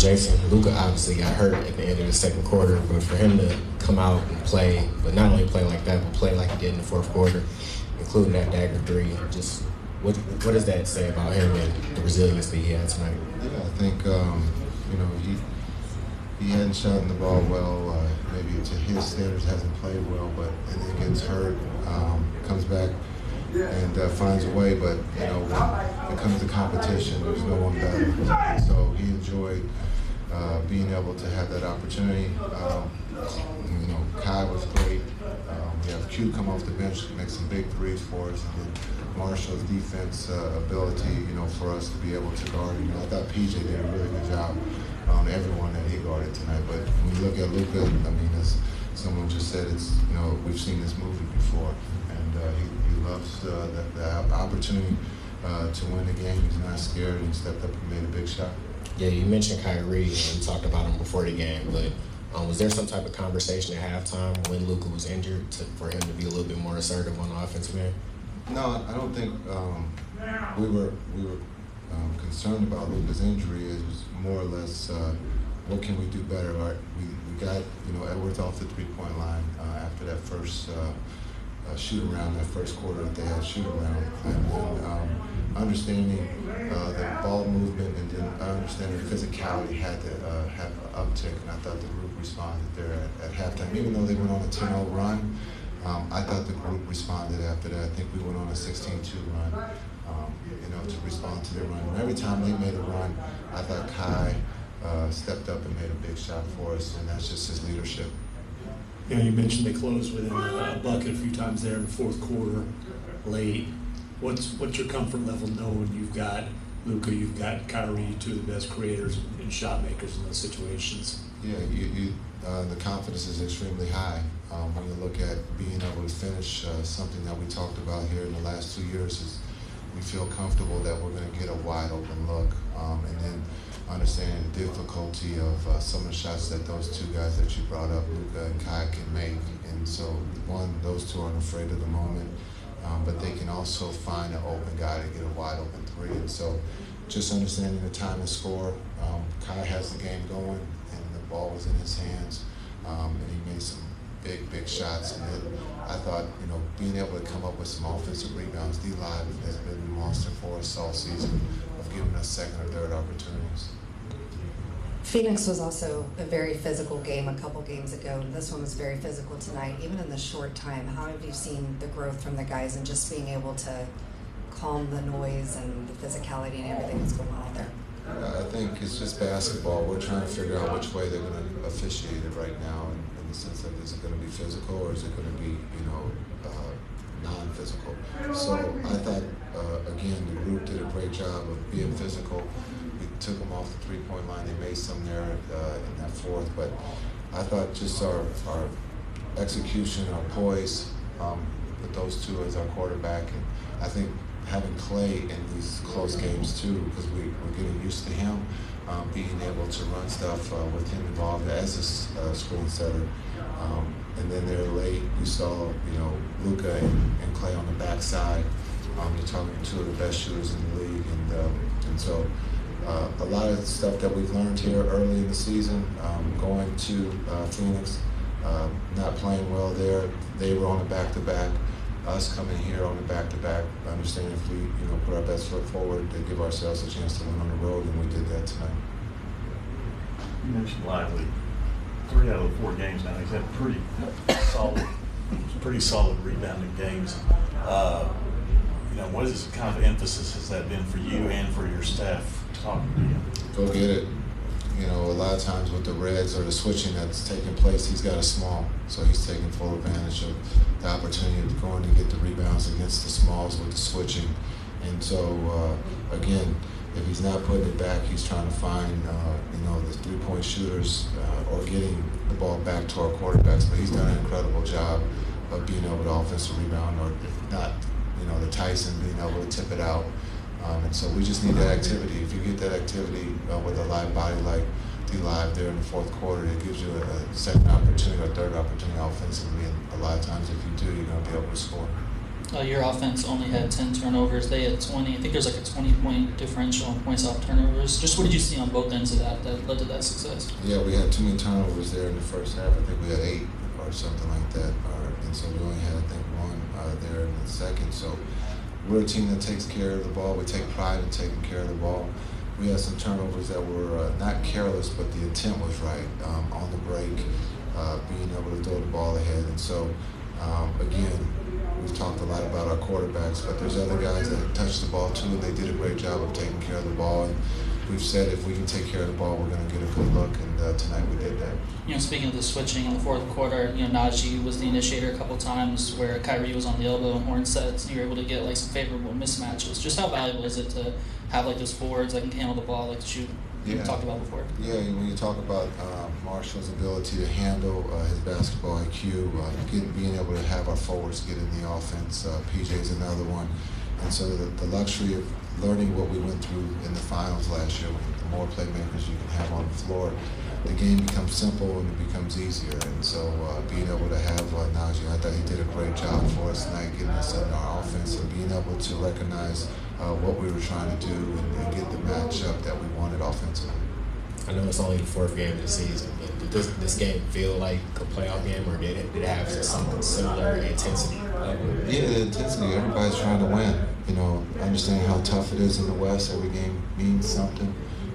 Jason, Luka obviously got hurt at the end of the second quarter, but for him to come out and play, but not only play like that, but play like he did in the fourth quarter, including that dagger three, just what does that say about him and the resilience that he had tonight? Yeah, I think he hadn't shot the ball well. Maybe to his standards hasn't played well, but and then gets hurt, comes back and finds a way. But when it comes to competition, there's no one better. So he enjoyed being able to have that opportunity. Kai was great. We have Q come off the bench to make some big threes for us, and then Marshall's defense ability, for us to be able to guard. I thought PJ did a really good job on everyone that he guarded tonight. But when you look at Luka, as someone just said, it's we've seen this movie before, and he loves the opportunity to win the game. He's not scared, and he stepped up and made a big shot. Yeah, you mentioned Kyrie, and you talked about him before the game, but was there some type of conversation at halftime when Luka was injured for him to be a little bit more assertive on the offensive end? No, I don't think we were concerned about Luka's injury. It was more or less what can we do better. Right? We got Edwards off the three-point line after that first shoot around, that first quarter that they had shoot around, and then understanding the ball movement, and then understanding the physicality had to have an uptick, and I thought the group responded there at halftime. Even though they went on a 10-0 run, I thought the group responded after that. I think we went on a 16-2 run, to respond to their run. And every time they made a run, I thought Kai stepped up and made a big shot for us, and that's just his leadership. You mentioned they closed within a bucket a few times there in the fourth quarter, late. What's your comfort level knowing you've got Luka, you've got Kyrie, two of the best creators and shot makers in those situations? Yeah, the confidence is extremely high. When you look at being able to finish, something that we talked about here in the last 2 years is we feel comfortable that we're going to get a wide open look, and then understanding the difficulty of some of the shots that those two guys that you brought up, Luka and Kai, can make. And so, those two aren't afraid of the moment, but they can also find an open guy to get a wide open three. And so, just understanding the time and score, Kai has the game going, and the ball was in his hands, and he made some big shots. And then I thought, being able to come up with some offensive rebounds, D-Live has been a monster for us all season of giving us second or third opportunities. Phoenix was also a very physical game a couple games ago, and this one was very physical tonight. Even in the short time, how have you seen the growth from the guys and just being able to calm the noise and the physicality and everything that's going on out there? I think it's just basketball. We're trying to figure out which way they're going to officiate it right now, in the sense of, is it going to be physical or is it going to be, non-physical? So I thought, again, the group did a great job of being physical. We took them off the three-point line. They made some there in that fourth, but I thought just our execution, our poise, with those two as our quarterback, and I think having Clay in these close games too, because we're getting used to him being able to run stuff with him involved as a screen setter. And then they're late. You saw, Luka and Clay on the backside. You're talking to two of the best shooters in the league, and so a lot of the stuff that we've learned here early in the season, going to Phoenix, not playing well there. They were on a back-to-back. Us coming here on the back-to-back, understanding if we, put our best foot forward to give ourselves a chance to win on the road, and we did that tonight. You mentioned Lively. 3 out of the 4 games now, he's had pretty solid rebounding games. What is kind of emphasis has that been for you and for your staff talking to him? Go get it. A lot of times with the Reds or the switching that's taking place, he's got a small, so he's taking full advantage of the opportunity of going to get the rebounds against the smalls with the switching. And so, again, if he's not putting it back, he's trying to find, the three-point shooters or getting the ball back to our quarterbacks. But he's done an incredible job of being able to offensive rebound, or if not, the Tyson being able to tip it out. And so we just need that activity. If you get that activity with a live body like D-Live there in the fourth quarter, it gives you a second opportunity or third opportunity offensively. And a lot of times if you do, you're going to be able to score. Your offense only had 10 turnovers. They had 20. I think there's like a 20-point differential on points off turnovers. Just what did you see on both ends of that led to that success? Yeah, we had too many turnovers there in the first half. I think we had 8 or something like that. And so we only had, I think, 1 there in the second. So we're a team that takes care of the ball. We take pride in taking care of the ball. We had some turnovers that were not careless, but the intent was right on the break, being able to throw the ball ahead. And so, again, we've talked a lot about our quarterbacks, but there's other guys that touch the ball too, and they did a great job of taking care of the ball. And we've said if we can take care of the ball, we're going to get a good look, and tonight we did that. Speaking of the switching in the fourth quarter, Najee was the initiator a couple times where Kyrie was on the elbow and horn sets, and you were able to get like some favorable mismatches. Just how valuable is it to have like those forwards that can handle the ball like you talked about before? Yeah, when you talk about Marshall's ability to handle his basketball IQ, being able to have our forwards get in the offense, PJ's another one. And so the luxury of learning what we went through in the finals last year, the more playmakers you can have on the floor, the game becomes simple and it becomes easier. And so being able to have Najee, I thought he did a great job for us tonight, getting us in our offense and being able to recognize what we were trying to do and get the matchup that we wanted offensively. I know it's only the 4th game of the season, but did this game feel like a playoff game, or did it have something similar intensity? Yeah, the intensity. Everybody's trying to win. Understanding how tough it is in the West. Every game means something.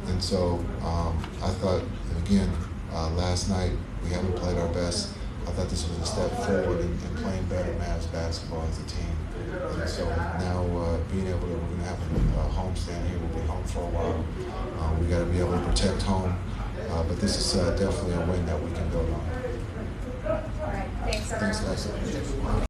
And so I thought, again, last night we haven't played our best. I thought this was a step forward in playing better Mavs basketball as a team. And so now being able to, we're going to have a homestand here. We'll be home for a while. We got to be able to protect home. But this is definitely a win that we can build on. All right. Thanks, everyone. Thanks, guys.